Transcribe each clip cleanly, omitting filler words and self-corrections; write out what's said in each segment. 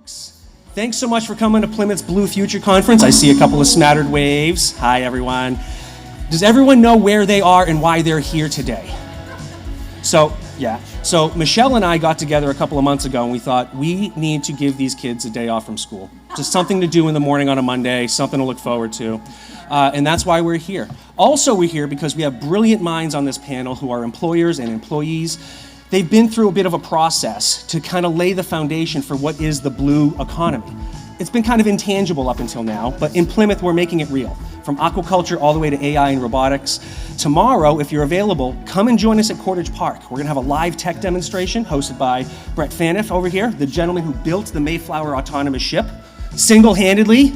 folks. Thanks so much for coming to Plymouth's Blue Future Conference. I see a couple of smattered waves. Hi, everyone. Does everyone know where they are and why they're here today? So Michelle and I got together a couple of months ago and we thought we need to give these kids a day off from school. Just something to do in the morning on a Monday, something to look forward to. And that's why we're here. Also, we're here because we have brilliant minds on this panel who are employers and employees. They've been through a bit of a process to kind of lay the foundation for what is the blue economy. It's been kind of intangible up until now, but in Plymouth, we're making it real. From aquaculture all the way to AI and robotics. Tomorrow, if you're available, come and join us at Cordage Park. We're gonna have a live tech demonstration hosted by Brett Phaneuf over here, the gentleman who built the Mayflower autonomous ship, single-handedly.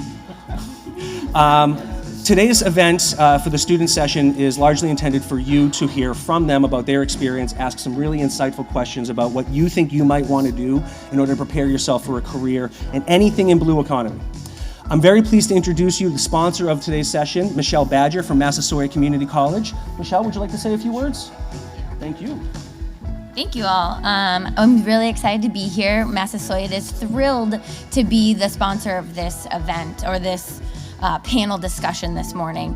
Today's event for the student session is largely intended for you to hear from them about their experience, ask some really insightful questions about what you think you might want to do in order to prepare yourself for a career in anything in blue economy. I'm very pleased to introduce you the sponsor of today's session, Michelle Badger from Massasoit Community College. Michelle, would you like to say a few words? Thank you. Thank you all. I'm really excited to be here. Massasoit is thrilled to be the sponsor of this event or this panel discussion this morning.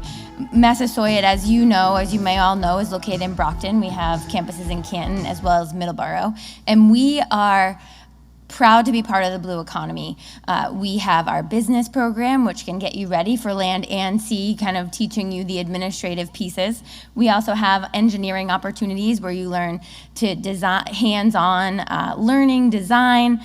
Massasoit, as you may all know, is located in Brockton. We have campuses in Canton as well as Middleborough, and we are proud to be part of the blue economy. We have our business program, which can get you ready for land and sea, kind of teaching you the administrative pieces. We also have engineering opportunities where you learn to design, hands-on learning, design,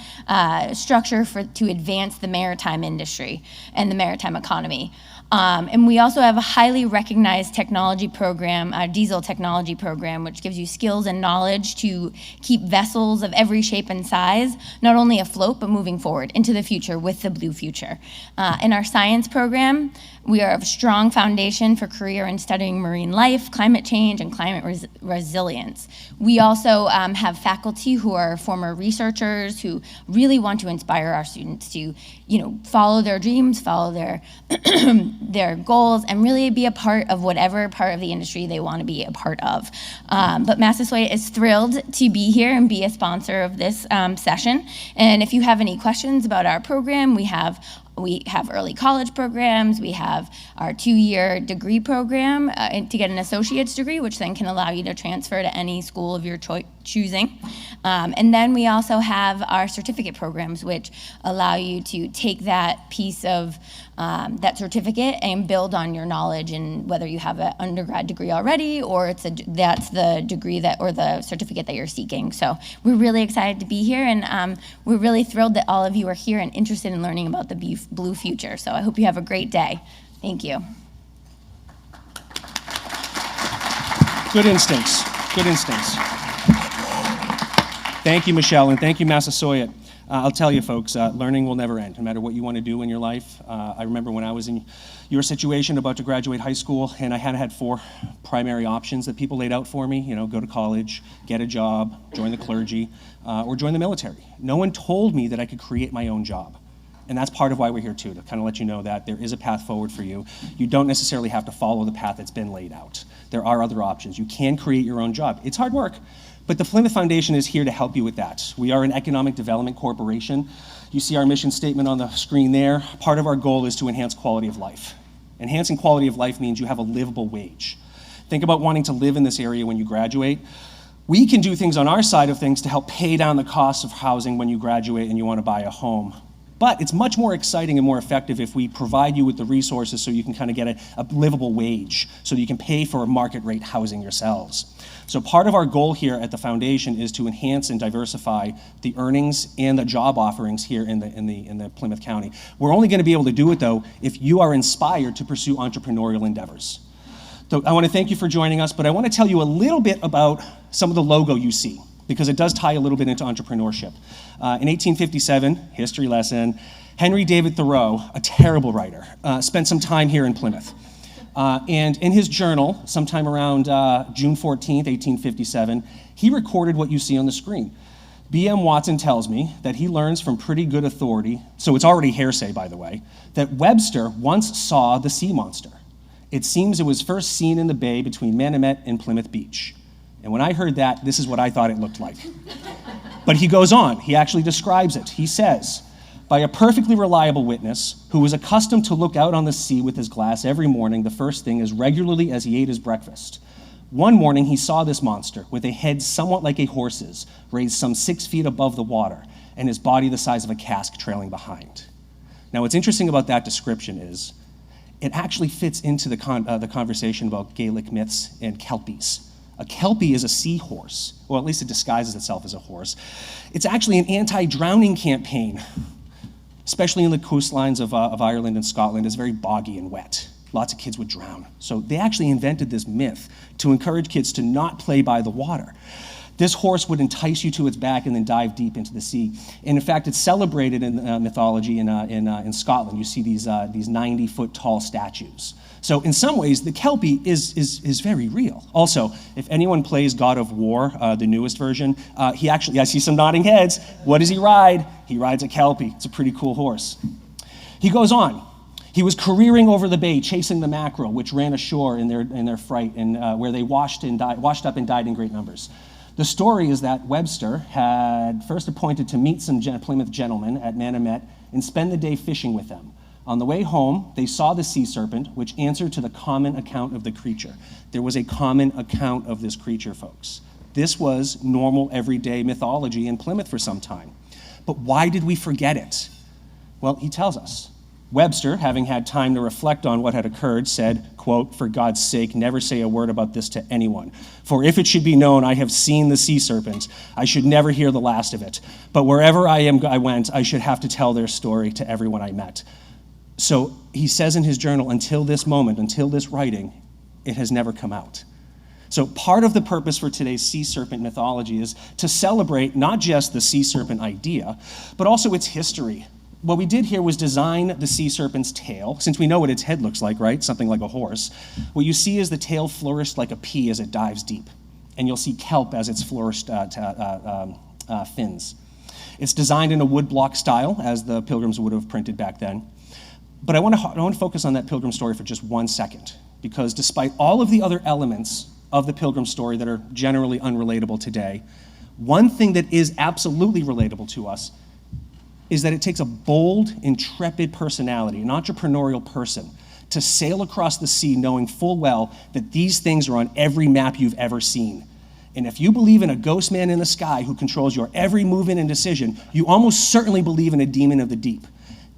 structure to advance the maritime industry and the maritime economy. And we also have a highly recognized technology program, diesel technology program, which gives you skills and knowledge to keep vessels of every shape and size, not only afloat, but moving forward into the future with the blue future. In our science program, we are a strong foundation for career in studying marine life, climate change, and climate resilience. We also have faculty who are former researchers who really want to inspire our students to, follow their dreams, follow their goals, and really be a part of whatever part of the industry they want to be a part of. But Massasoit is thrilled to be here and be a sponsor of this session. And if you have any questions about our program, we have early college programs, we have our 2-year degree program to get an associate's degree, which then can allow you to transfer to any school of your choosing. And then we also have our certificate programs, which allow you to take that piece of that certificate and build on your knowledge, and whether you have an undergrad degree already or that's the degree or the certificate that you're seeking. So we're really excited to be here, and we're really thrilled that all of you are here and interested in learning about the blue future. So I hope you have a great day. Thank you. Good instincts. Thank you, Michelle, and thank you, Massasoit. I'll tell you, folks, learning will never end, no matter what you want to do in your life. I remember when I was in your situation, about to graduate high school, and I had 4 primary options that people laid out for me. Go to college, get a job, join the clergy, or join the military. No one told me that I could create my own job. And that's part of why we're here too, to kind of let you know that there is a path forward for you. You don't necessarily have to follow the path that's been laid out. There are other options. You can create your own job. It's hard work, but the Plymouth Foundation is here to help you with that. We are an economic development corporation. You see our mission statement on the screen there. Part of our goal is to enhance quality of life. Enhancing quality of life means you have a livable wage. Think about wanting to live in this area when you graduate. We can do things on our side of things to help pay down the cost of housing when you graduate and you want to buy a home. But it's much more exciting and more effective if we provide you with the resources so you can kind of get a livable wage, so that you can pay for market rate housing yourselves. So part of our goal here at the foundation is to enhance and diversify the earnings and the job offerings here in the Plymouth County. We're only going to be able to do it, though, if you are inspired to pursue entrepreneurial endeavors. So I want to thank you for joining us, but I want to tell you a little bit about some of the logo you see, because it does tie a little bit into entrepreneurship. In 1857, history lesson, Henry David Thoreau, a terrible writer, spent some time here in Plymouth. And in his journal, sometime around June 14th, 1857, he recorded what you see on the screen. B.M. Watson tells me that he learns from pretty good authority, so it's already hearsay, by the way, that Webster once saw the sea monster. It seems it was first seen in the bay between Manomet and Plymouth Beach. And when I heard that, this is what I thought it looked like. But he goes on, he actually describes it. He says, by a perfectly reliable witness who was accustomed to look out on the sea with his glass every morning, the first thing, as regularly as he ate his breakfast. One morning he saw this monster, with a head somewhat like a horse's, raised some 6 feet above the water, and his body the size of a cask trailing behind. Now, what's interesting about that description is it actually fits into the conversation about Gaelic myths and kelpies. A kelpie is a seahorse, or at least it disguises itself as a horse. It's actually an anti-drowning campaign, especially in the coastlines of Ireland and Scotland. It's very boggy and wet. Lots of kids would drown. So they actually invented this myth to encourage kids to not play by the water. This horse would entice you to its back and then dive deep into the sea. And in fact, it's celebrated in mythology in Scotland. You see these 90-foot tall statues. So in some ways, the kelpie is very real. Also, if anyone plays God of War, the newest version, he actually, I see some nodding heads. What does he ride? He rides a kelpie. It's a pretty cool horse. He goes on. He was careering over the bay, chasing the mackerel, which ran ashore in their fright, and where they washed up and died in great numbers. The story is that Webster had first appointed to meet some Plymouth gentlemen at Manamet and spend the day fishing with them. On the way home, they saw the sea serpent, which answered to the common account of the creature. There was a common account of this creature, folks. This was normal, everyday mythology in Plymouth for some time. But why did we forget it? Well, he tells us. Webster, having had time to reflect on what had occurred, said, quote, "For God's sake, never say a word about this to anyone. For if it should be known I have seen the sea serpent, I should never hear the last of it. But wherever I went, I should have to tell their story to everyone I met." So he says in his journal, until this moment, until this writing, it has never come out. So part of the purpose for today's sea serpent mythology is to celebrate not just the sea serpent idea, but also its history. What we did here was design the sea serpent's tail, since we know what its head looks like, right? Something like a horse. What you see is the tail flourished like a pea as it dives deep, and you'll see kelp as its flourished fins. It's designed in a woodblock style, as the Pilgrims would have printed back then. But I want to focus on that Pilgrim story for just 1 second, because despite all of the other elements of the Pilgrim story that are generally unrelatable today, one thing that is absolutely relatable to us is that it takes a bold, intrepid personality, an entrepreneurial person, to sail across the sea knowing full well that these things are on every map you've ever seen. And if you believe in a ghost man in the sky who controls your every movement and decision, you almost certainly believe in a demon of the deep.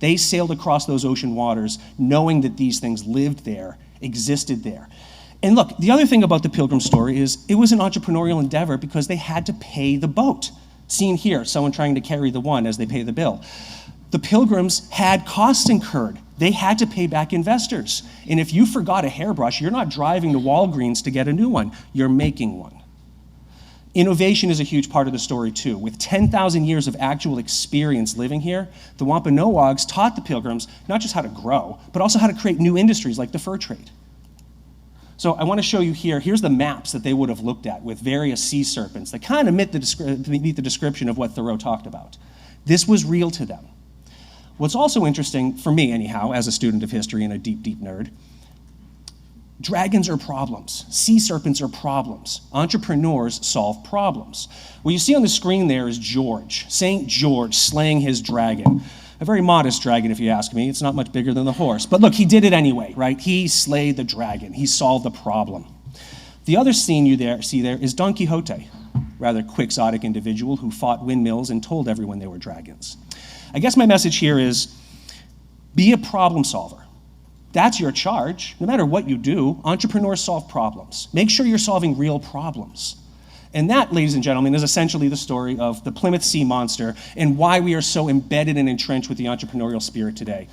They sailed across those ocean waters knowing that these things lived there, existed there. And look, the other thing about the Pilgrim story is it was an entrepreneurial endeavor because they had to pay the boat. Seen here, someone trying to carry the one as they pay the bill. The Pilgrims had costs incurred. They had to pay back investors. And if you forgot a hairbrush, you're not driving to Walgreens to get a new one. You're making one. Innovation is a huge part of the story too. With 10,000 years of actual experience living here, the Wampanoags taught the Pilgrims not just how to grow, but also how to create new industries like the fur trade. So I want to show you here, here's the maps that they would have looked at with various sea serpents that kind of meet the description of what Thoreau talked about. This was real to them. What's also interesting, for me anyhow, as a student of history and a deep, deep nerd, dragons are problems. Sea serpents are problems. Entrepreneurs solve problems. What you see on the screen there is George, St. George slaying his dragon. A very modest dragon, if you ask me. It's not much bigger than the horse. But look, he did it anyway, right? He slayed the dragon. He solved the problem. The other scene you see there is Don Quixote, rather quixotic individual who fought windmills and told everyone they were dragons. I guess my message here is be a problem solver. That's your charge. No matter what you do, entrepreneurs solve problems. Make sure you're solving real problems. And that, ladies and gentlemen, is essentially the story of the Plymouth Sea Monster and why we are so embedded and entrenched with the entrepreneurial spirit today.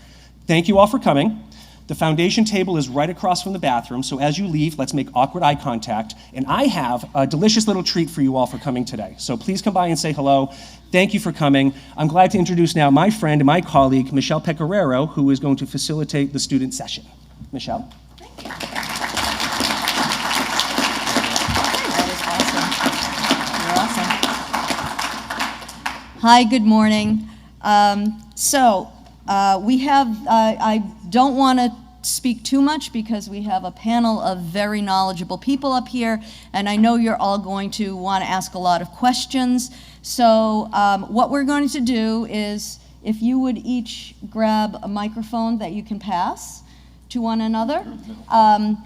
Thank you all for coming. The foundation table is right across from the bathroom, so as you leave, let's make awkward eye contact. And I have a delicious little treat for you all for coming today. So please come by and say hello. Thank you for coming. I'm glad to introduce now my friend and my colleague, Michelle Pecoraro, who is going to facilitate the student session. Michelle? Thank you. Hi, good morning. We have, I don't want to speak too much because we have a panel of very knowledgeable people up here, and I know you're all going to want to ask a lot of questions. So what we're going to do is if you would each grab a microphone that you can pass to one another. I'm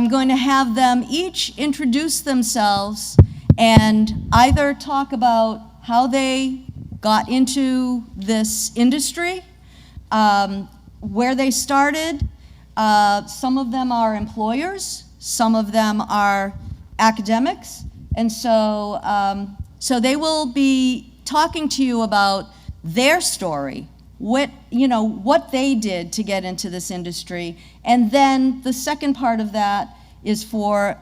going to have them each introduce themselves and either talk about how they got into this industry, where they started. Some of them are employers, some of them are academics, and so they will be talking to you about their story, what they did to get into this industry, and then the second part of that is for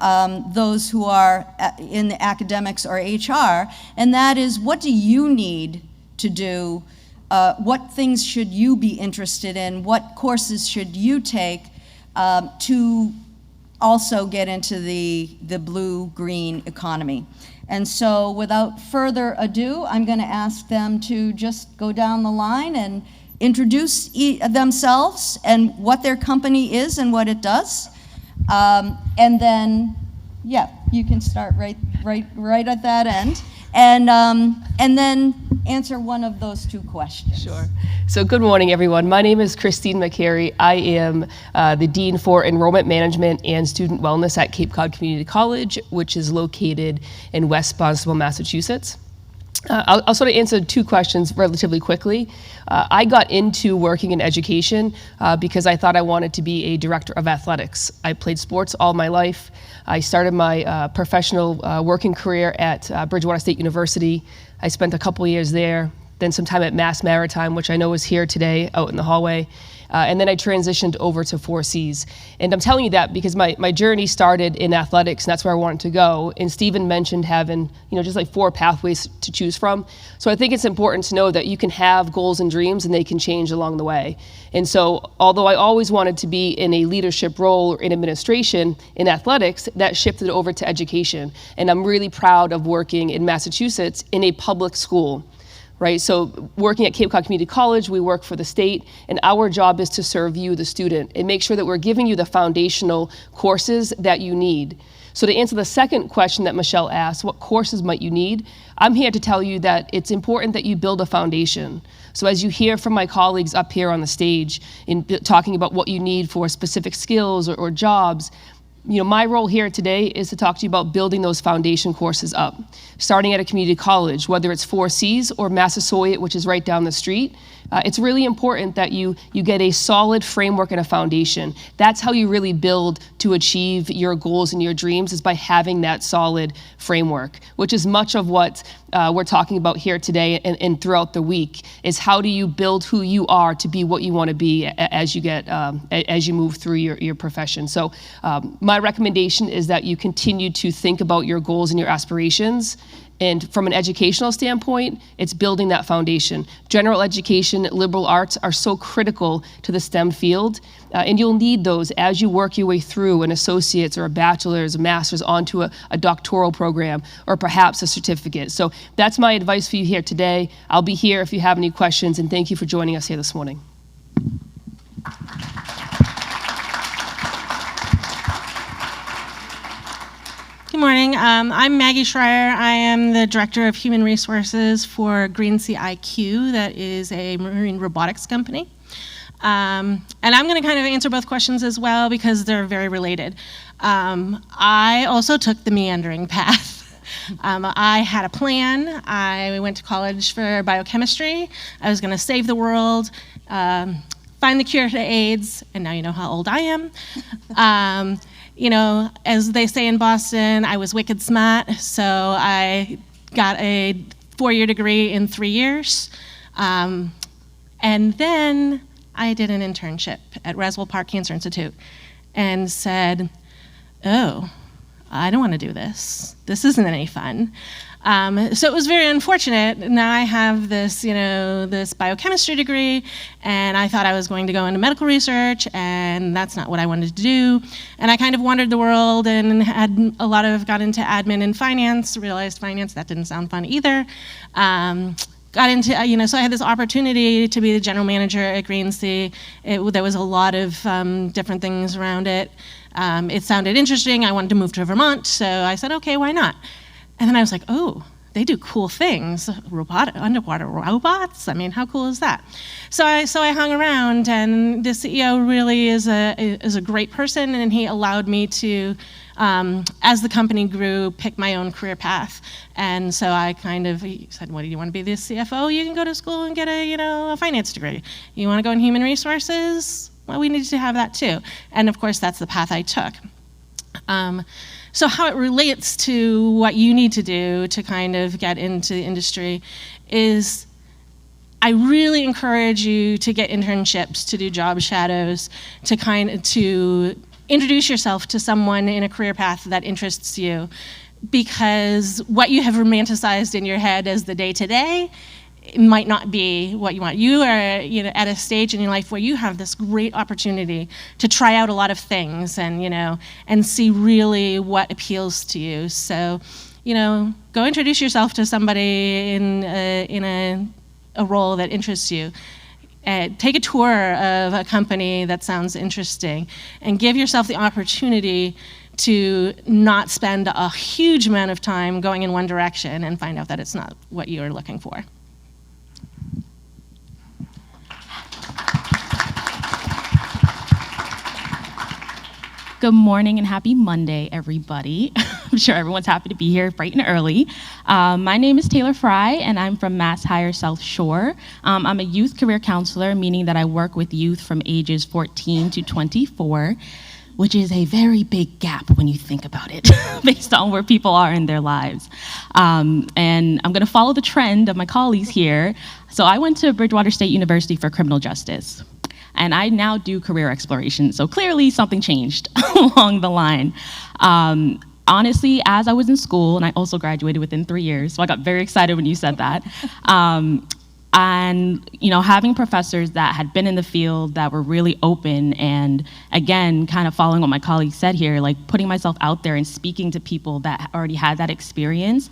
those who are in the academics or HR, and that is, what do you need to do? What things should you be interested in? What courses should you take to also get into the blue-green economy? And so without further ado, I'm going to ask them to just go down the line and introduce themselves and what their company is and what it does. And then, yeah, you can start right at that end. And then answer one of those two questions. Sure. So good morning, everyone. My name is Christine McCary. I am the Dean for Enrollment Management and Student Wellness at Cape Cod Community College, which is located in West Barnstable, Massachusetts. I'll sort of answer two questions relatively quickly. I got into working in education because I thought I wanted to be a director of athletics. I played sports all my life. I started my professional working career at Bridgewater State University. I spent a couple years there, then some time at Mass Maritime, which I know is here today out in the hallway. And then I transitioned over to 4Cs. And I'm telling you that because my journey started in athletics, and that's where I wanted to go. And Stephen mentioned having, just like 4 pathways to choose from. So I think it's important to know that you can have goals and dreams and they can change along the way. And so although I always wanted to be in a leadership role or in administration in athletics, that shifted over to education. And I'm really proud of working in Massachusetts in a public school. Right, so working at Cape Cod Community College, we work for the state, and our job is to serve you, the student, and make sure that we're giving you the foundational courses that you need. So to answer the second question that Michelle asked, what courses might you need? I'm here to tell you that it's important that you build a foundation. So as you hear from my colleagues up here on the stage in talking about what you need for specific skills or jobs, my role here today is to talk to you about building those foundation courses up, starting at a community college, whether it's 4Cs or Massasoit, which is right down the street. It's really important that you get a solid framework and a foundation. That's how you really build to achieve your goals and your dreams, is by having that solid framework, which is much of what we're talking about here today and throughout the week, is how do you build who you are to be what you want to be as you move through your profession. So my recommendation is that you continue to think about your goals and your aspirations. And from an educational standpoint, it's building that foundation. General education, liberal arts are so critical to the STEM field, and you'll need those as you work your way through an associate's or a bachelor's, a master's, onto a doctoral program, or perhaps a certificate. So that's my advice for you here today. I'll be here if you have any questions, and thank you for joining us here this morning. Good morning. I'm Maggie Schreier. I am the Director of Human Resources for Green Sea IQ, that is a marine robotics company. And I'm going to kind of answer both questions as well because they're very related. I also took the meandering path. I had a plan. I went to college for biochemistry. I was going to save the world, find the cure to AIDS, and now you know how old I am. As they say in Boston, I was wicked smart, so I got a 4-year degree in 3 years. And then I did an internship at Roswell Park Cancer Institute and said, oh, I don't want to do this. This isn't any fun. So it was very unfortunate. Now I have this, this biochemistry degree, and I thought I was going to go into medical research, and that's not what I wanted to do. And I kind of wandered the world and got into admin and finance, realized finance, that didn't sound fun either. Got into, so I had this opportunity to be the general manager at Green Sea. There was a lot of different things around it. It sounded interesting. I wanted to move to Vermont, so I said, okay, why not? And then I was like, oh, they do cool things, underwater robots. I mean, how cool is that? So I hung around, and the CEO really is a great person, and he allowed me to, as the company grew, pick my own career path. And so he said, "What do you want to be the CFO? You can go to school and get a finance degree. You want to go in human resources? Well, we need to have that too." And of course, that's the path I took. So how it relates to what you need to do to kind of get into the industry is, I really encourage you to get internships, to do job shadows, to introduce yourself to someone in a career path that interests you, because what you have romanticized in your head as the day-to-day, it might not be what you want. You are at a stage in your life where you have this great opportunity to try out a lot of things and see really what appeals to you. So, go introduce yourself to somebody in a role that interests you. Take a tour of a company that sounds interesting, and give yourself the opportunity to not spend a huge amount of time going in one direction and find out that it's not what you're looking for. Good morning and happy Monday, everybody. I'm sure everyone's happy to be here bright and early. My name is Taylor Fry, and I'm from MassHire South Shore. I'm a youth career counselor, meaning that I work with youth from ages 14 to 24, which is a very big gap when you think about it, based on where people are in their lives. And I'm gonna follow the trend of my colleagues here. So I went to Bridgewater State University for criminal justice, and I now do career exploration. So clearly something changed along the line. Honestly, as I was in school, and I also graduated within 3 years, so I got very excited when you said that. And having professors that had been in the field that were really open, and again, kind of following what my colleagues said here, like putting myself out there and speaking to people that already had that experience.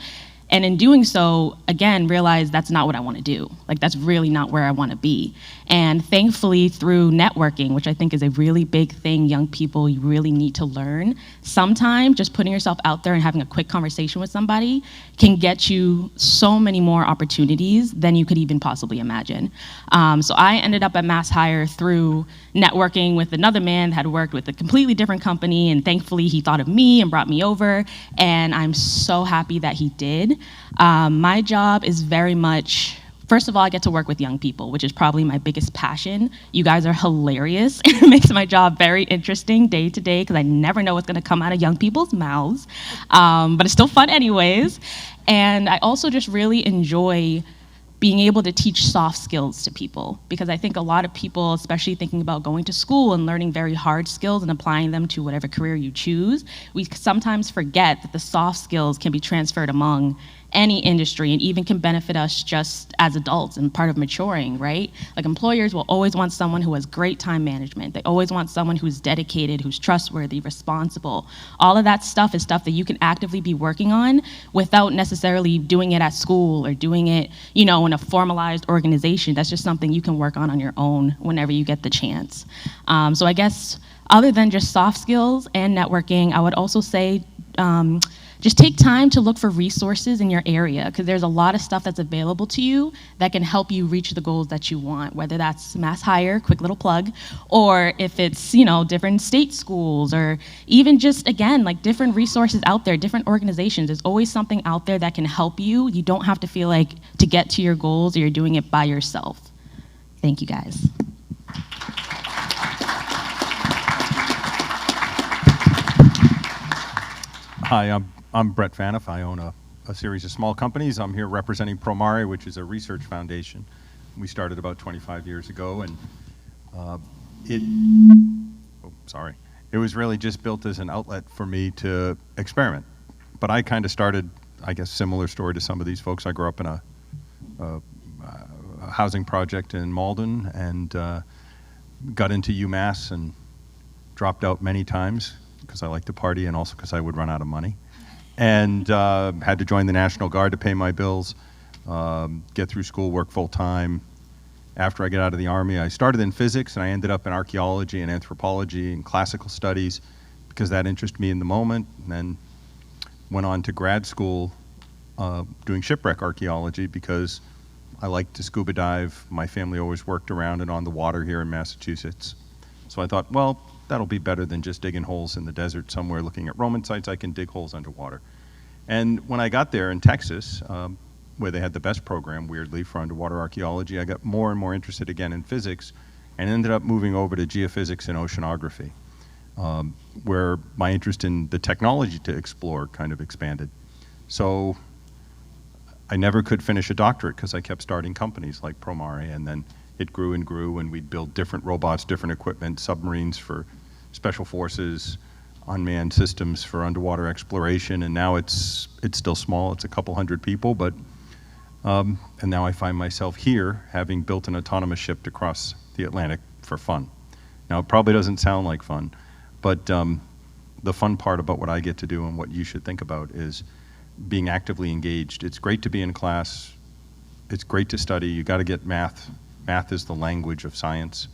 And in doing so, again, realized that's not what I want to do. Like, that's really not where I want to be. And thankfully, through networking, which I think is a really big thing young people you really need to learn, sometimes just putting yourself out there and having a quick conversation with somebody can get you so many more opportunities than you could even possibly imagine. So I ended up at MassHire through networking with another man that had worked with a completely different company, and thankfully he thought of me and brought me over, and I'm so happy that he did. My job is very much, first of all, I get to work with young people, which is probably my biggest passion. You guys are hilarious. It makes my job very interesting day to day, because I never know what's gonna come out of young people's mouths, but it's still fun anyways. And I also just really enjoy being able to teach soft skills to people, because I think a lot of people, especially thinking about going to school and learning very hard skills and applying them to whatever career you choose, we sometimes forget that the soft skills can be transferred among any industry and even can benefit us just as adults and part of maturing, right? Like, employers will always want someone who has great time management. They always want someone who's dedicated, who's trustworthy, responsible. All of that stuff is stuff that you can actively be working on without necessarily doing it at school or doing it, in a formalized organization. That's just something you can work on your own whenever you get the chance. So I guess other than just soft skills and networking, I would also say, just take time to look for resources in your area, because there's a lot of stuff that's available to you that can help you reach the goals that you want, whether that's MassHire, quick little plug, or if it's, different state schools, or even just, again, like different resources out there, different organizations. There's always something out there that can help you. You don't have to feel like to get to your goals, you're doing it by yourself. Thank you, guys. Hi, I'm Brett Faniff. I own a series of small companies. I'm here representing Promare, which is a research foundation. We started about 25 years ago, and it was really just built as an outlet for me to experiment. But I kind of started, I guess, similar story to some of these folks. I grew up in a housing project in Malden, and got into UMass and dropped out many times because I like to party and also because I would run out of money. And had to join the National Guard to pay my bills, get through school, work full time. After I got out of the Army, I started in physics, and I ended up in archaeology and anthropology and classical studies because that interested me in the moment, and then went on to grad school doing shipwreck archaeology because I like to scuba dive. My family always worked around and on the water here in Massachusetts. So I thought, well, that'll be better than just digging holes in the desert somewhere looking at Roman sites. I can dig holes underwater. And when I got there in Texas, where they had the best program, weirdly, for underwater archaeology, I got more and more interested again in physics and ended up moving over to geophysics and oceanography, where my interest in the technology to explore kind of expanded. So I never could finish a doctorate because I kept starting companies like Promare, and then it grew and grew, and we'd build different robots, different equipment, submarines for special forces, unmanned systems for underwater exploration, and now it's still small. It's a couple hundred people, but and now I find myself here having built an autonomous ship to cross the Atlantic for fun. Now, it probably doesn't sound like fun, but the fun part about what I get to do and what you should think about is being actively engaged. It's great to be in class. It's great to study. You got to get math. Math is the language of science.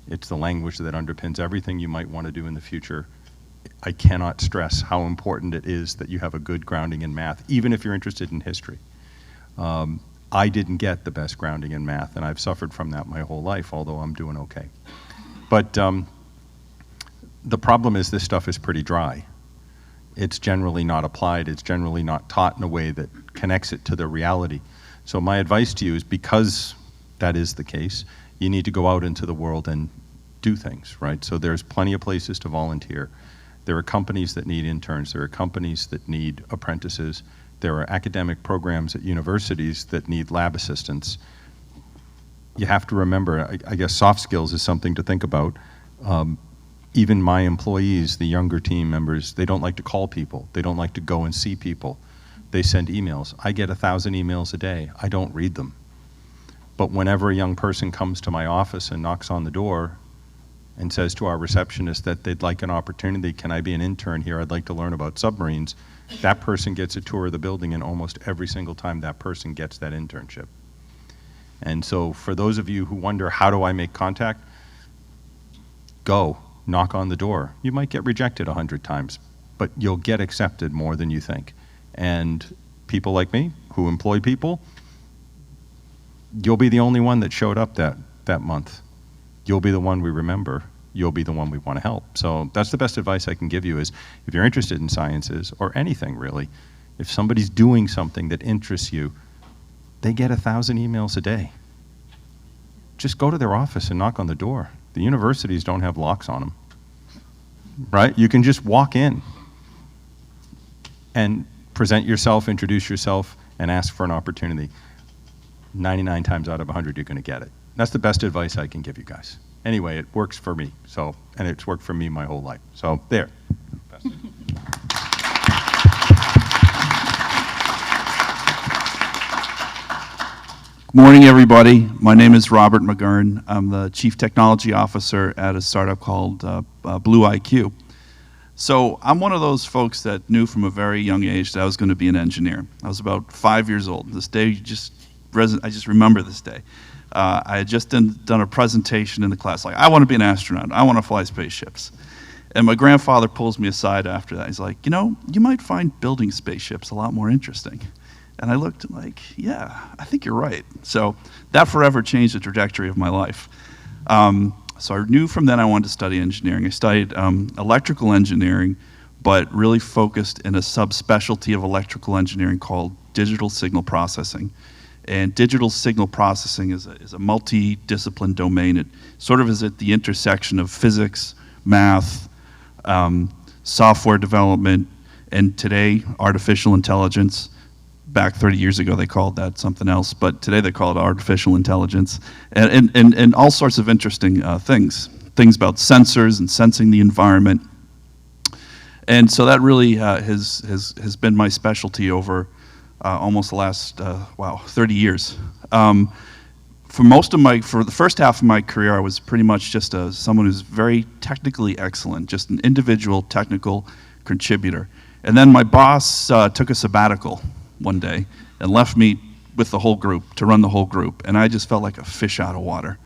It's the language that underpins everything you might want to do in the future. I cannot stress how important it is that you have a good grounding in math, even if you're interested in history. I didn't get the best grounding in math, and I've suffered from that my whole life, although I'm doing okay. But the problem is this stuff is pretty dry. It's generally not applied. It's generally not taught in a way that connects it to the reality. So my advice to you is, because that is the case, you need to go out into the world and do things, right? So there's plenty of places to volunteer. There are companies that need interns. There are companies that need apprentices. There are academic programs at universities that need lab assistants. You have to remember, I guess soft skills is something to think about. Even my employees, the younger team members, they don't like to call people. They don't like to go and see people. They send emails. I get 1,000 emails a day. I don't read them. But whenever a young person comes to my office and knocks on the door and says to our receptionist that they'd like an opportunity, can I be an intern here? I'd like to learn about submarines. That person gets a tour of the building, and almost every single time that person gets that internship. And so for those of you who wonder, how do I make contact? Go, knock on the door. You might get rejected 100 times, but you'll get accepted more than you think. And people like me, who employ people, you'll be the only one that showed up that month. You'll be the one we remember. You'll be the one we want to help. So that's the best advice I can give you is, if you're interested in sciences, or anything really, if somebody's doing something that interests you, they get 1,000 emails a day. Just go to their office and knock on the door. The universities don't have locks on them, right? You can just walk in and present yourself, introduce yourself, and ask for an opportunity. 99 times out of 100, you're going to get it. That's the best advice I can give you guys. Anyway, it works for me, so, and it's worked for me my whole life. So there. Good morning, everybody. My name is Robert McGurn. I'm the Chief Technology Officer at a startup called Blue IQ. So I'm one of those folks that knew from a very young age that I was going to be an engineer. I was about 5 years old. This day, I just remember this day. I had just done a presentation in the class, like, I want to be an astronaut. I want to fly spaceships. And my grandfather pulls me aside after that. He's like, you know, you might find building spaceships a lot more interesting. And I looked like, yeah, I think you're right. So that forever changed the trajectory of my life. So I knew from then I wanted to study engineering. I studied electrical engineering, but really focused in a subspecialty of electrical engineering called digital signal processing. And digital signal processing is a multi-discipline domain. It sort of is at the intersection of physics, math, software development, and today, artificial intelligence. Back 30 years ago, they called that something else, but today they call it artificial intelligence, and all sorts of interesting things about sensors and sensing the environment. And so that really has been my specialty over almost the last 30 years. For the first half of my career, I was pretty much just someone who's very technically excellent, just an individual technical contributor. And then my boss took a sabbatical one day and left me with the whole group to run the whole group, and I just felt like a fish out of water.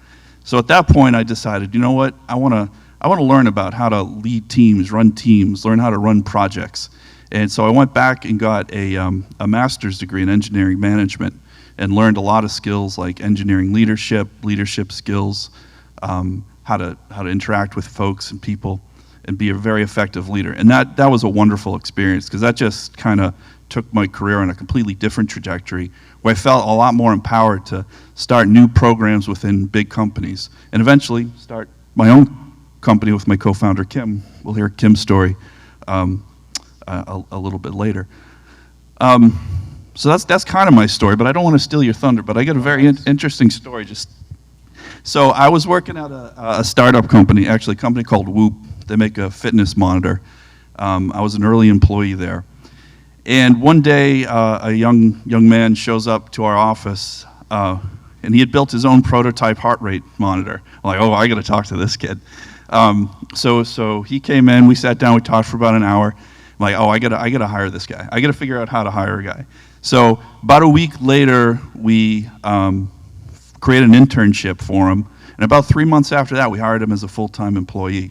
So at that point, I decided, you know what, I want to learn about how to lead teams, run teams, learn how to run projects. And so I went back and got a master's degree in engineering management and learned a lot of skills like engineering leadership skills, how to interact with folks and people and be a very effective leader. And that was a wonderful experience because that just kind of took my career on a completely different trajectory where I felt a lot more empowered to start new programs within big companies and eventually start my own company with my co-founder Kim. We'll hear Kim's story a little bit later. So that's kind of my story, but I don't want to steal your thunder, but I got a very interesting story. So I was working at a startup company, actually a company called Whoop. They make a fitness monitor. I was an early employee there. And one day, a young man shows up to our office, and he had built his own prototype heart rate monitor. I'm like, oh, I got to talk to this kid. So he came in, we sat down, we talked for about an hour. I'm like, oh, I gotta hire this guy. I gotta figure out how to hire a guy. So about a week later, we created an internship for him. And about 3 months after that, we hired him as a full-time employee.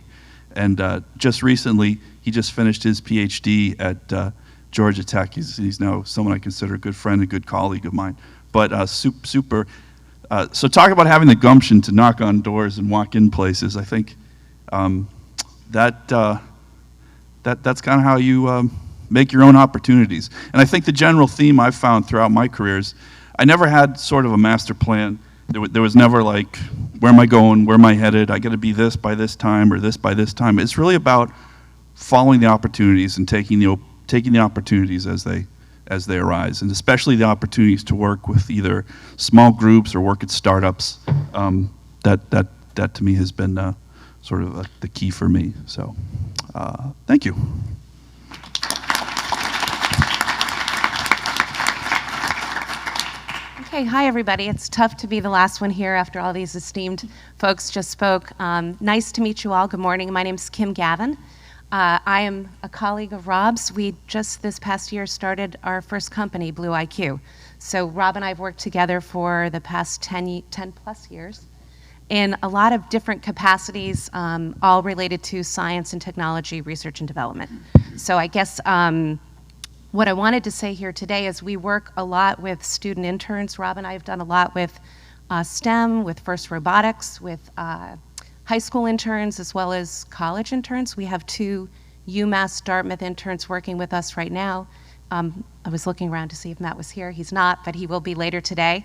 And just recently, he just finished his PhD at Georgia Tech. He's now someone I consider a good friend, a good colleague of mine. But super. So talk about having the gumption to knock on doors and walk in places. I think that's kind of how you make your own opportunities. And I think the general theme I've found throughout my careers, I never had sort of a master plan. There was never like, where am I going, where am I headed, I got to be this by this time or this by this time. It's really about following the opportunities and taking the opportunities as they arise, and especially the opportunities to work with either small groups or work at startups. That to me has been sort of the key for me. So thank you. Okay, hi everybody. It's tough to be the last one here after all these esteemed folks just spoke. Nice to meet you all. Good morning. My name's Kim Gavin. I am a colleague of Rob's. We just this past year started our first company, Blue IQ. So Rob and I have worked together for the past 10 plus years in a lot of different capacities, all related to science and technology, research and development. So I guess what I wanted to say here today is we work a lot with student interns. Rob and I have done a lot with STEM, with FIRST Robotics, with high school interns as well as college interns. We have 2 UMass Dartmouth interns working with us right now. I was looking around to see if Matt was here. He's not, but he will be later today.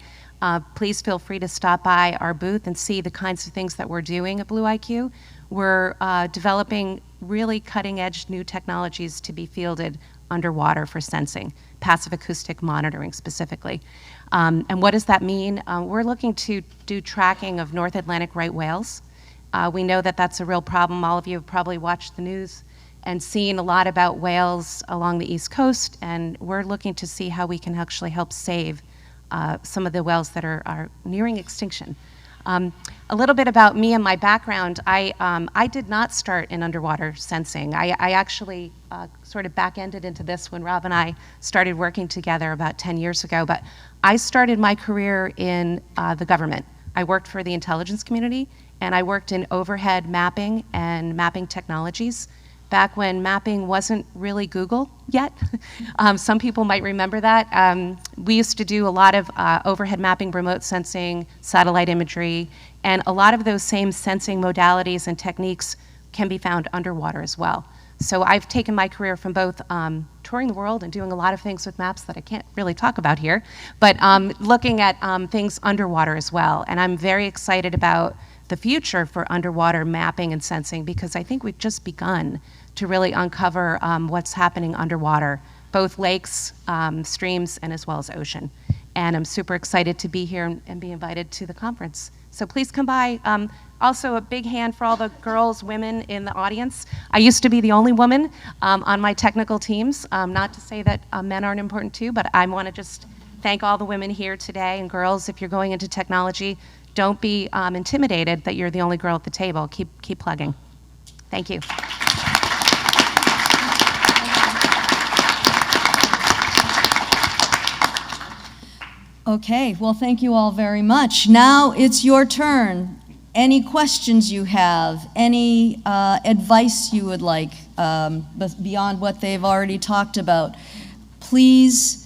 Please feel free to stop by our booth and see the kinds of things that we're doing at Blue IQ. We're developing really cutting-edge new technologies to be fielded underwater for sensing, passive acoustic monitoring specifically. And what does that mean? We're looking to do tracking of North Atlantic right whales. We know that that's a real problem. All of you have probably watched the news and seen a lot about whales along the East Coast, and we're looking to see how we can actually help save some of the whales that are nearing extinction. A little bit about me and my background. I did not start in underwater sensing. I actually sort of back-ended into this when Rob and I started working together about 10 years ago, but I started my career in the government. I worked for the intelligence community, and I worked in overhead mapping and mapping technologies back when mapping wasn't really Google yet. Some people might remember that. We used to do a lot of overhead mapping, remote sensing, satellite imagery, and a lot of those same sensing modalities and techniques can be found underwater as well. So I've taken my career from both touring the world and doing a lot of things with maps that I can't really talk about here, but looking at things underwater as well. And I'm very excited about the future for underwater mapping and sensing because I think we've just begun to really uncover what's happening underwater, both lakes, streams, and as well as ocean. And I'm super excited to be here and be invited to the conference. So please come by. Also, a big hand for all the girls, women in the audience. I used to be the only woman on my technical teams. Not to say that men aren't important too, but I want to just thank all the women here today and girls. If you're going into technology, don't be intimidated that you're the only girl at the table. Keep plugging. Thank you. Okay, well, thank you all very much. Now it's your turn. Any questions you have, any advice you would like, but beyond what they've already talked about, please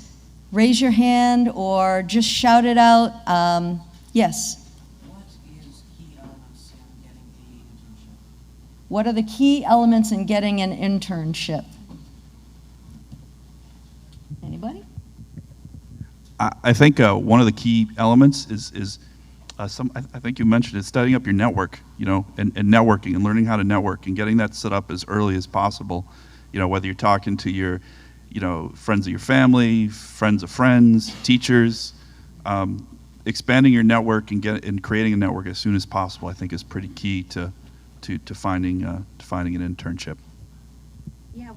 raise your hand or just shout it out. Yes? What are the key elements in getting an internship? Anybody? I think one of the key elements is I think you mentioned it, setting up your network, and networking and learning how to network and getting that set up as early as possible. Whether you're talking to your, friends of your family, friends of friends, teachers, expanding your network and creating a network as soon as possible, I think is pretty key to finding an internship. Yeah,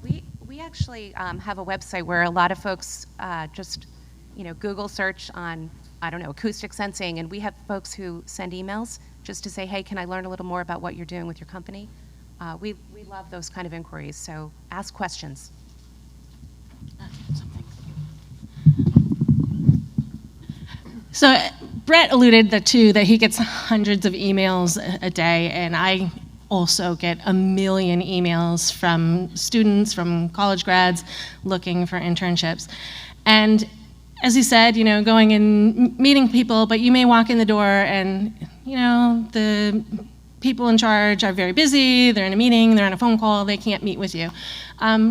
we actually have a website where a lot of folks just Google search on, acoustic sensing, and we have folks who send emails just to say, hey, can I learn a little more about what you're doing with your company? We love those kind of inquiries, so ask questions. So Brett alluded to that he gets hundreds of emails a day, and I also get a million emails from students, from college grads looking for internships. And as he said, going and meeting people, but you may walk in the door and, the people in charge are very busy, they're in a meeting, they're on a phone call, they can't meet with you.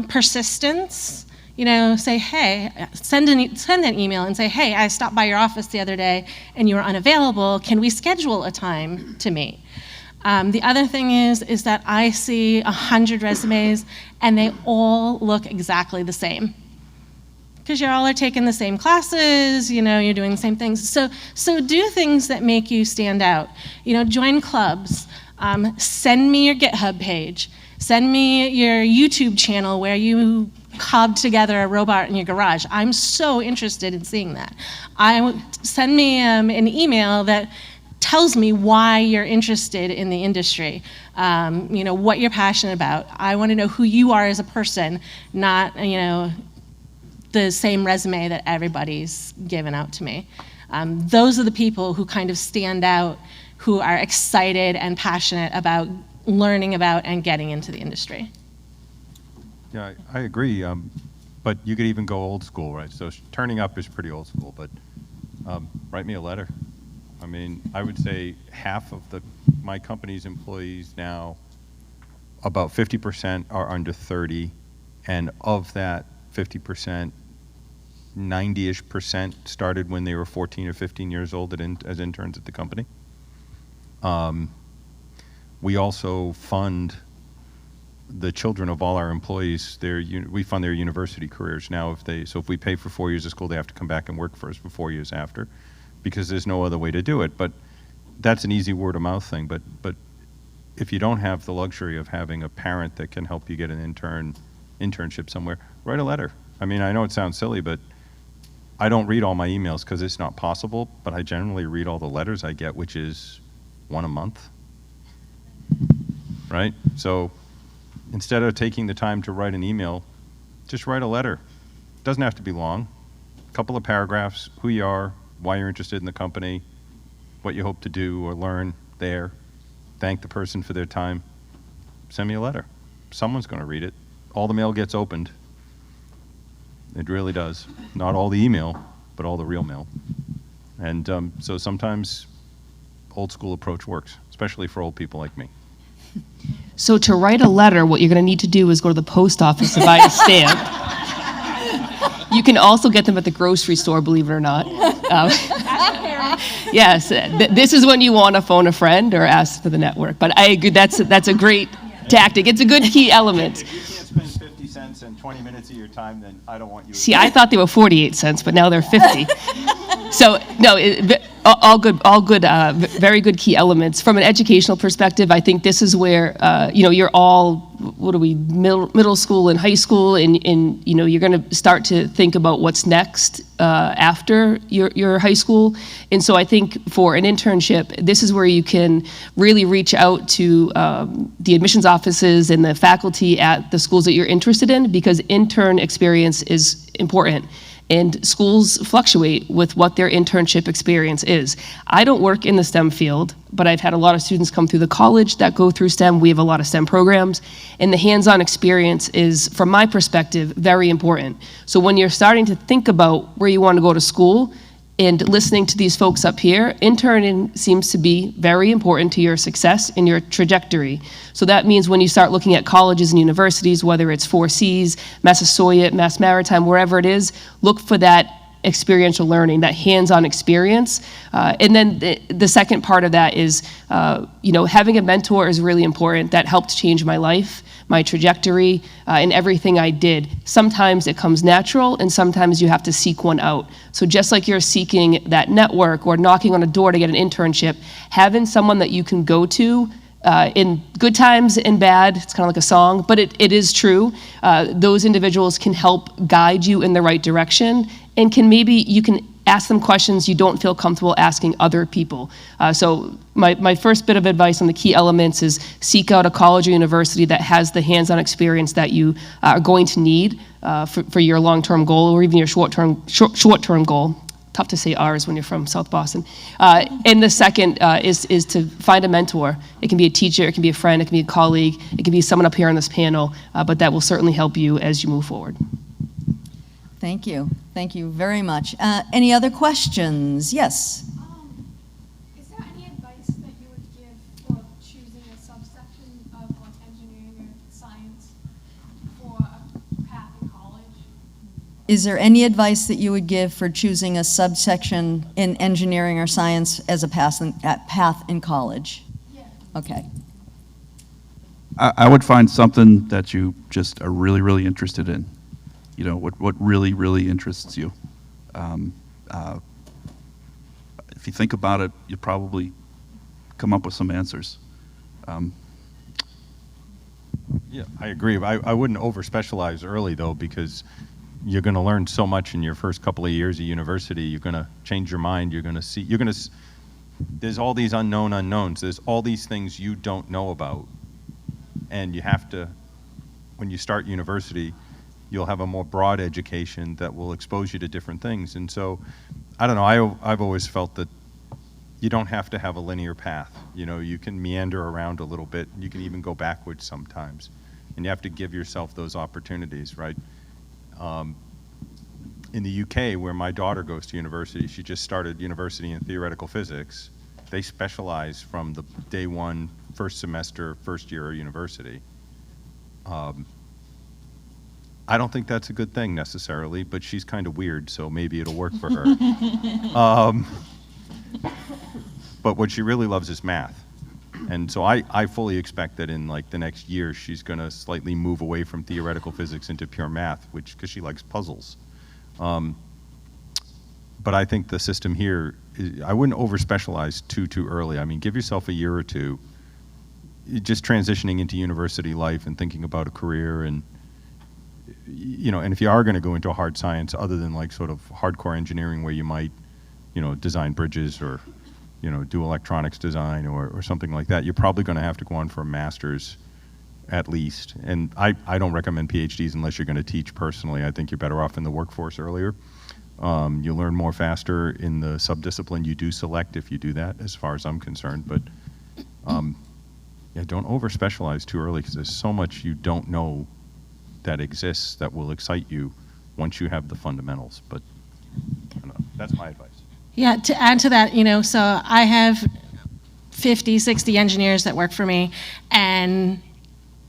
Persistence, say, hey, send an email and say, hey, I stopped by your office the other day and you were unavailable, can we schedule a time to meet? The other thing is that I see 100 resumes and they all look exactly the same. Because you all are taking the same classes, you're doing the same things. So do things that make you stand out. Join clubs. Send me your GitHub page. Send me your YouTube channel where you cobbed together a robot in your garage. I'm so interested in seeing that. Send me an email that tells me why you're interested in the industry, what you're passionate about. I want to know who you are as a person, not, the same resume that everybody's given out to me. Those are the people who kind of stand out, who are excited and passionate about learning about and getting into the industry. Yeah, I agree, but you could even go old school, right? So turning up is pretty old school, but write me a letter. I mean, I would say half of my company's employees now, about 50% are under 30, and of that 50%, 90-ish% started when they were 14 or 15 years old as interns at the company. We also fund the children of all our employees. We fund their university careers now. If we pay for 4 years of school, they have to come back and work for us for 4 years after, because there's no other way to do it. But that's an easy word of mouth thing. But if you don't have the luxury of having a parent that can help you get an internship somewhere, write a letter. I mean, I know it sounds silly, but I don't read all my emails because it's not possible, but I generally read all the letters I get, which is one a month, right? So instead of taking the time to write an email, just write a letter. It doesn't have to be long. A couple of paragraphs, who you are, why you're interested in the company, what you hope to do or learn there. Thank the person for their time. Send me a letter. Someone's going to read it. All the mail gets opened. It really does. Not all the email, but all the real mail. And so sometimes old school approach works, especially for old people like me. So to write a letter, what you're going to need to do is go to the post office and buy a stamp. You can also get them at the grocery store, believe it or not. Yes, this is when you want to phone a friend or ask for the network. But I agree, that's a great tactic. It's a good key element. If you can't spend 50 cents and 20 minutes of your time, then I don't want you. See, I thought they were 48 cents, but now they're 50. So, no, all good, very good key elements. From an educational perspective, I think this is where, you're all, middle school and high school, and you're going to start to think about what's next after your high school. And so I think for an internship, this is where you can really reach out to the admissions offices and the faculty at the schools that you're interested in, because intern experience is important. And schools fluctuate with what their internship experience is. I don't work in the STEM field, but I've had a lot of students come through the college that go through STEM. We have a lot of STEM programs, and the hands-on experience is, from my perspective, very important. So when you're starting to think about where you want to go to school, and listening to these folks up here, interning seems to be very important to your success and your trajectory. So that means when you start looking at colleges and universities, whether it's 4Cs, Massasoit, Mass Maritime, wherever it is, look for that experiential learning, that hands-on experience. And then the second part of that is, having a mentor is really important. That helped change my life, my trajectory, and everything I did. Sometimes it comes natural, and sometimes you have to seek one out. So just like you're seeking that network or knocking on a door to get an internship, having someone that you can go to in good times and bad, it's kind of like a song, but it is true. Those individuals can help guide you in the right direction, and you can ask them questions you don't feel comfortable asking other people. So my first bit of advice on the key elements is seek out a college or university that has the hands-on experience that you are going to need for your long-term goal or even your short-term goal. Tough to say ours when you're from South Boston. And the second is to find a mentor. It can be a teacher, it can be a friend, it can be a colleague, it can be someone up here on this panel, but that will certainly help you as you move forward. Thank you. Thank you very much. Any other questions? Yes. Is there any advice that you would give for choosing a subsection of engineering or science for a path in college? Is there any advice that you would give for choosing a subsection in engineering or science as a path in college? Yeah. Okay. I would find something that you just are really, really interested in. What really, really interests you. If you think about it, you'll probably come up with some answers. Yeah, I agree. I wouldn't over-specialize early, though, because you're going to learn so much in your first couple of years of university. You're going to change your mind. There's all these unknown unknowns. There's all these things you don't know about. And you have to, when you start university, you'll have a more broad education that will expose you to different things. And so, I don't know, I've always felt that you don't have to have a linear path. You can meander around a little bit. You can even go backwards sometimes. And you have to give yourself those opportunities, right? In the UK, where my daughter goes to university, she just started university in theoretical physics. They specialize from the day one, first semester, first year of university. I don't think that's a good thing necessarily, but she's kind of weird, so maybe it'll work for her. But what she really loves is math. And so I fully expect that in the next year, she's going to slightly move away from theoretical physics into pure math, because she likes puzzles. But I think the system here, I wouldn't over-specialize too early. I mean, give yourself a year or two, just transitioning into university life and thinking about a career and if you are going to go into a hard science, other than sort of hardcore engineering where you might, design bridges or, do electronics design or something like that, you're probably going to have to go on for a master's at least. And I don't recommend PhDs unless you're going to teach personally. I think you're better off in the workforce earlier. You'll learn more faster in the subdiscipline you do select if you do that, as far as I'm concerned. But don't over-specialize too early, because there's so much you don't know that exists that will excite you once you have the fundamentals. But I don't know, that's my advice. Yeah, to add to that, so I have 50, 60 engineers that work for me, and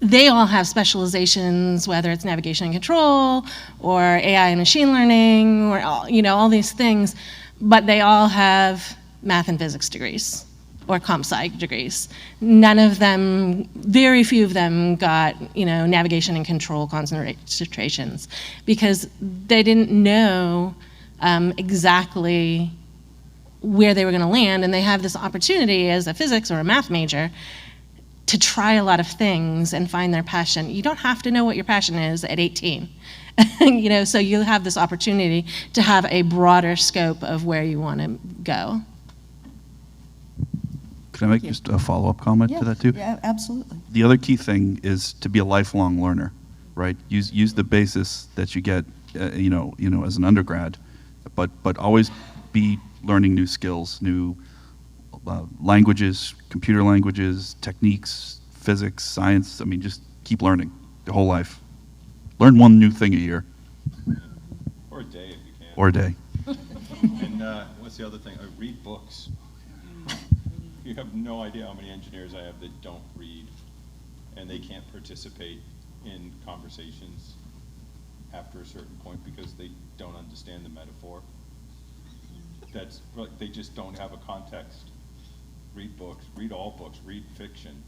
they all have specializations, whether it's navigation and control or AI and machine learning or all these things, but they all have math and physics degrees or comp sci degrees. None of them, very few of them got, navigation and control concentrations, because they didn't know exactly where they were gonna land, and they have this opportunity as a physics or a math major to try a lot of things and find their passion. You don't have to know what your passion is at 18. So you'll have this opportunity to have a broader scope of where you wanna go. Can I make just a follow-up comment to that too? Yeah, absolutely. The other key thing is to be a lifelong learner, right? Use the basis that you get as an undergrad, but always be learning new skills, new languages, computer languages, techniques, physics, science. I mean, just keep learning the whole life. Learn one new thing a year. Or a day if you can. Or a day. And what's the other thing? Read books. You have no idea how many engineers I have that don't read, and they can't participate in conversations after a certain point because they don't understand the metaphor. That's like, they just don't have a context. Read books, read all books, read fiction.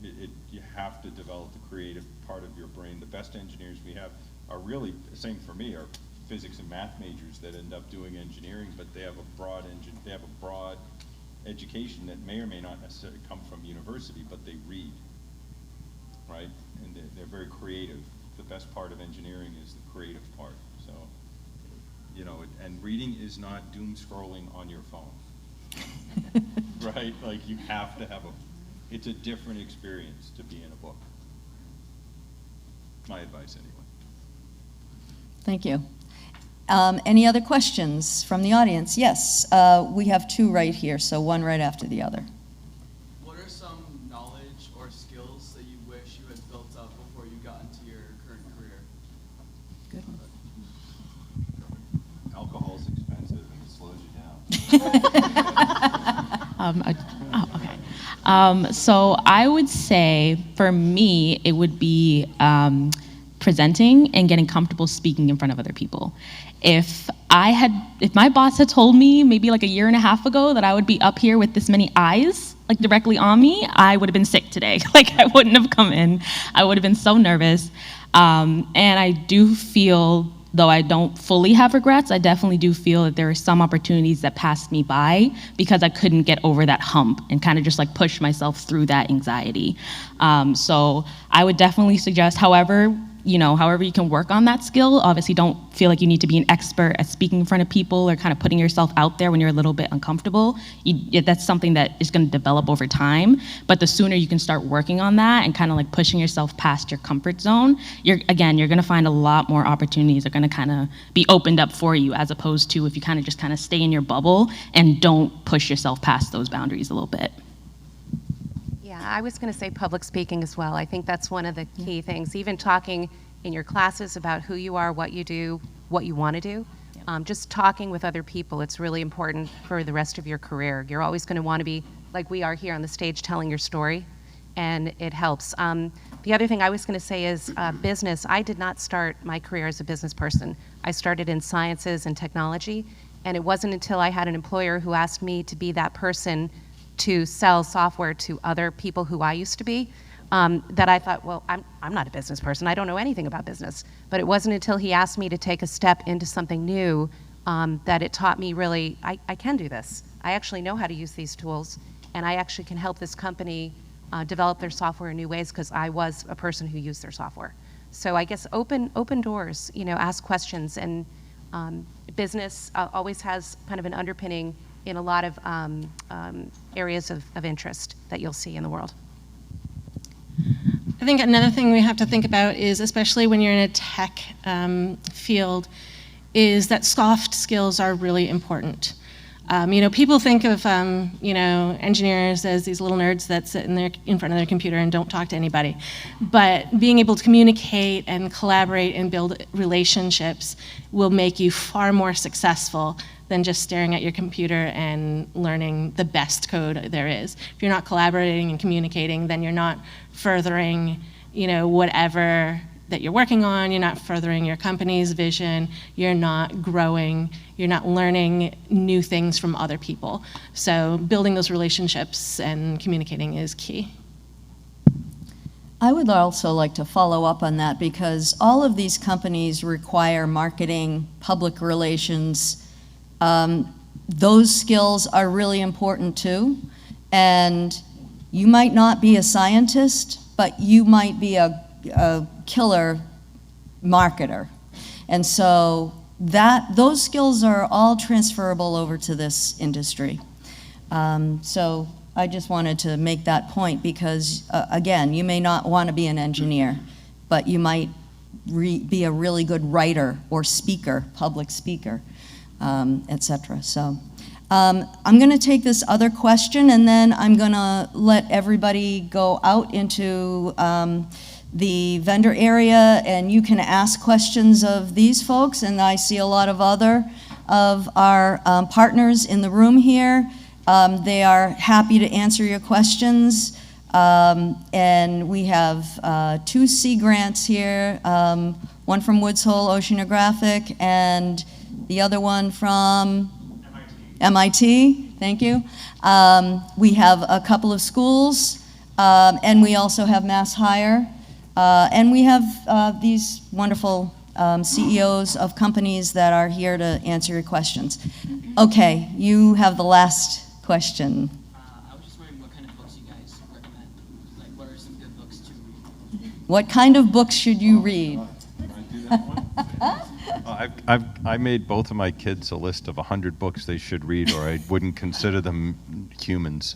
You have to develop the creative part of your brain. The best engineers we have are really, same for me, are physics and math majors that end up doing engineering, but they have a broad education that may or may not necessarily come from university, but they read, right? And they're very creative. The best part of engineering is the creative part. So, and reading is not doom scrolling on your phone, right? Like you have to have it's a different experience to be in a book. My advice anyway. Thank you. Any other questions from the audience? Yes, we have two right here, so one right after the other. What are some knowledge or skills that you wish you had built up before you got into your current career? Good one. Alcohol's expensive and it slows you down. Okay. So I would say for me, it would be presenting and getting comfortable speaking in front of other people. If my boss had told me maybe like a year and a half ago that I would be up here with this many eyes like directly on me, I would have been sick today. Like I wouldn't have come in. I would have been so nervous. And I do feel, though I don't fully have regrets, I definitely do feel that there are some opportunities that passed me by because I couldn't get over that hump and kind of just like push myself through that anxiety. So I would definitely suggest, however you can work on that skill. Obviously, don't feel like you need to be an expert at speaking in front of people or kind of putting yourself out there when you're a little bit uncomfortable. That's something that is going to develop over time. But the sooner you can start working on that and kind of like pushing yourself past your comfort zone, you're going to find a lot more opportunities that are going to kind of be opened up for you, as opposed to if you kind of just kind of stay in your bubble and don't push yourself past those boundaries a little bit. Yeah, I was going to say public speaking as well. I think that's one of the key things. Even talking in your classes about who you are, what you do, what you want to do. Just talking with other people, it's really important for the rest of your career. You're always going to want to be, like we are here on the stage, telling your story, and it helps. The other thing I was going to say is business. I did not start my career as a business person. I started in sciences and technology, and it wasn't until I had an employer who asked me to be that person to sell software to other people who I used to be, that I thought, well, I'm not a business person. I don't know anything about business. But it wasn't until he asked me to take a step into something new that it taught me really, I can do this. I actually know how to use these tools, and I actually can help this company develop their software in new ways because I was a person who used their software. So I guess open doors, ask questions, and business always has kind of an underpinning in a lot of areas of interest that you'll see in the world. I think another thing we have to think about is, especially when you're in a tech field, is that soft skills are really important. People think of engineers as these little nerds that sit in front of their computer and don't talk to anybody. But being able to communicate and collaborate and build relationships will make you far more successful than just staring at your computer and learning the best code there is. If you're not collaborating and communicating, then you're not furthering, whatever that you're working on, you're not furthering your company's vision, you're not growing, you're not learning new things from other people. So building those relationships and communicating is key. I would also like to follow up on that because all of these companies require marketing, public relations. Those skills are really important too. And you might not be a scientist, but you might be a killer marketer. And so those skills are all transferable over to this industry. So I just wanted to make that point because, again, you may not want to be an engineer, but you might be a really good writer or speaker, public speaker, etc. So I'm going to take this other question, and then I'm going to let everybody go out into the vendor area, and you can ask questions of these folks. And I see a lot of other of our partners in the room here. They are happy to answer your questions. And we have 2 Sea grants here, one from Woods Hole Oceanographic and the other one from MIT, thank you. We have a couple of schools, and we also have Mass Hire. And we have these wonderful CEOs of companies that are here to answer your questions. Okay, you have the last question. I was just wondering what kind of books you guys recommend. Like, what are some good books to read? What kind of books should you read? I made both of my kids a list of 100 books they should read, or I wouldn't consider them humans.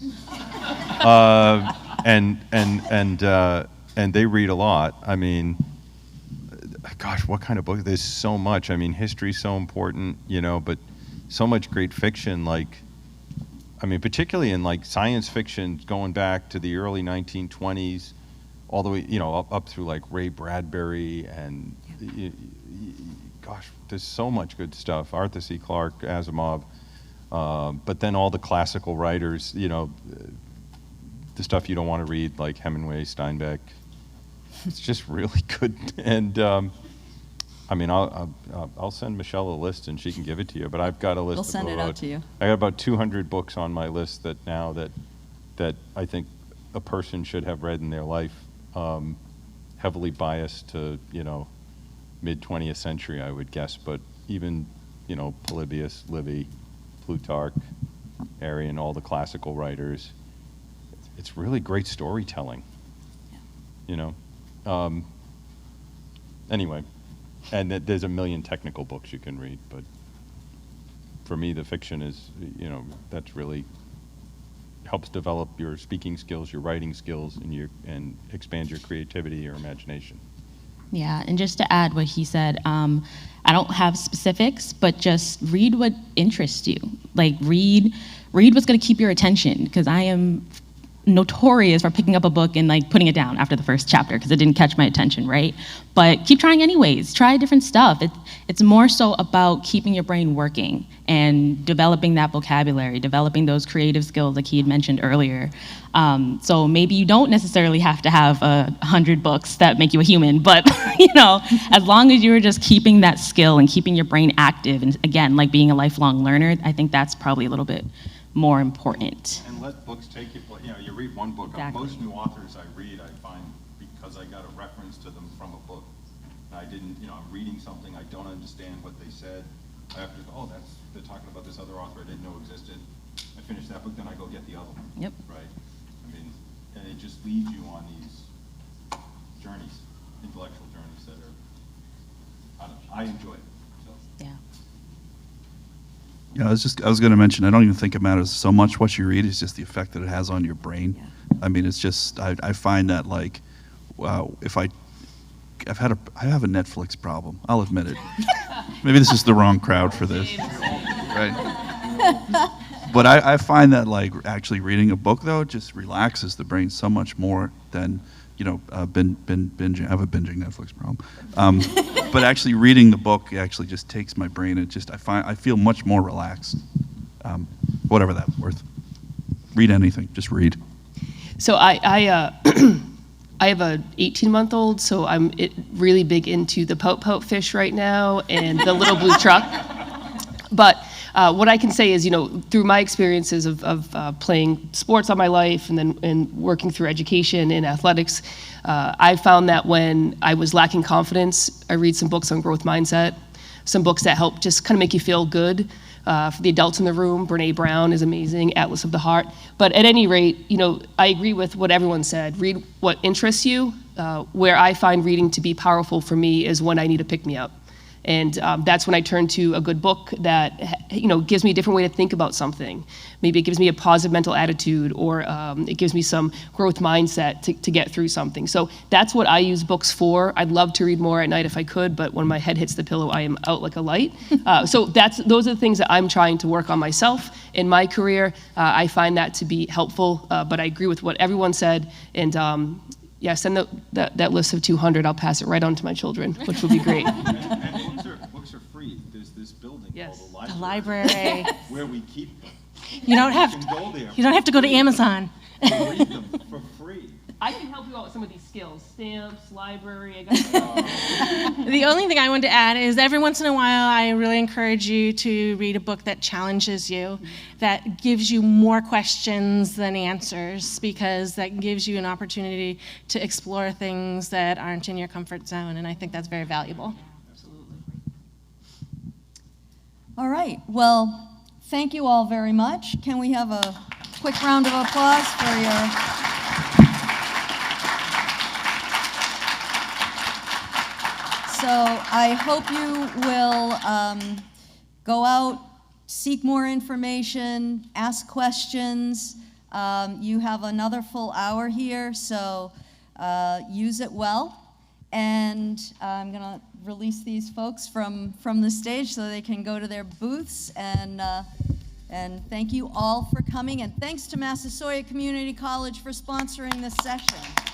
And they read a lot. I mean, gosh, what kind of book? There's so much. I mean, history's so important, you know, but so much great fiction, like, I mean, particularly in like science fiction, going back to the early 1920s, all the way, you know, up through like Ray Bradbury and, gosh, there's so much good stuff. Arthur C. Clarke, Asimov, but then all the classical writers, you know, the stuff you don't want to read, like Hemingway, Steinbeck. It's just really good. And I mean, I'll send Michelle a list and she can give it to you. But I've got a list. We'll send it out to you. I got about 200 books on my list that I think a person should have read in their life. Heavily biased to, you know, mid 20th century, I would guess. But even, you know, Polybius, Livy, Plutarch, Arrian, all the classical writers. It's really great storytelling. You know. Anyway, and there's a million technical books you can read, but for me, the fiction is, you know, that's really helps develop your speaking skills, your writing skills, and expand your creativity, your imagination. Yeah, and just to add what he said, I don't have specifics, but just read what interests you. Like read what's going to keep your attention, because I am notorious for picking up a book and like putting it down after the first chapter because it didn't catch my attention, right? But keep trying anyways. Try different stuff. It's more so about keeping your brain working and developing that vocabulary, developing those creative skills like he had mentioned earlier. So maybe you don't necessarily have to have 100 books that make you a human, but you know, as long as you're just keeping that skill and keeping your brain active, and again, like being a lifelong learner, I think that's probably a little bit more important. And let books take you, you know, you read one book. Exactly. Most new authors I read, I find, because I got a reference to them from a book. I didn't, you know, I'm reading something, I don't understand what they said. I have to go, oh, they're talking about this other author I didn't know existed. I finish that book, then I go get the other one. Yep. Right? I mean, and it just leads you on these journeys, intellectual journeys that are, I don't know, I enjoy it. So. Yeah. Yeah, I was going to mention, I don't even think it matters so much what you read, it's just the effect that it has on your brain. Yeah. I mean, it's just, I find that like, wow, I have a Netflix problem, I'll admit it. Maybe this is the wrong crowd for this, right? But I find that like actually reading a book though, just relaxes the brain so much more than, you know, binging. I have a binging Netflix problem. But actually reading the book actually just takes my brain. I feel much more relaxed. Whatever that's worth. Read anything, just read. So I have a 18-month-old, so I'm really big into the pout-pout fish right now and the little blue truck. But what I can say is, you know, through my experiences of playing sports all my life and working through education and athletics, I found that when I was lacking confidence, I read some books on growth mindset, some books that help just kind of make you feel good. For the adults in the room, Brene Brown is amazing, Atlas of the Heart. But at any rate, you know, I agree with what everyone said. Read what interests you. Where I find reading to be powerful for me is when I need a pick-me-up. And that's when I turn to a good book that, gives me a different way to think about something. Maybe it gives me a positive mental attitude, or it gives me some growth mindset to get through something. So that's what I use books for. I'd love to read more at night if I could, but when my head hits the pillow, I am out like a light. So those are the things that I'm trying to work on myself in my career. I find that to be helpful, but I agree with what everyone said. And yeah, send that list of 200. I'll pass it right on to my children, which will be great. And books are free. There's this building called The library. where we keep them. You don't have You can go there. You don't have to go to Amazon. To read them for free. I can help you out with some of these skills. Stamps, library, I got The only thing I wanted to add is every once in a while, I really encourage you to read a book that challenges you, that gives you more questions than answers, because that gives you an opportunity to explore things that aren't in your comfort zone, and I think that's very valuable. All right, well, thank you all very much. Can we have a quick round of applause for your... So I hope you will go out, seek more information, ask questions. You have another full hour here, so use it well. And I'm going to release these folks from the stage so they can go to their booths. And thank you all for coming. And thanks to Massasoit Community College for sponsoring this session.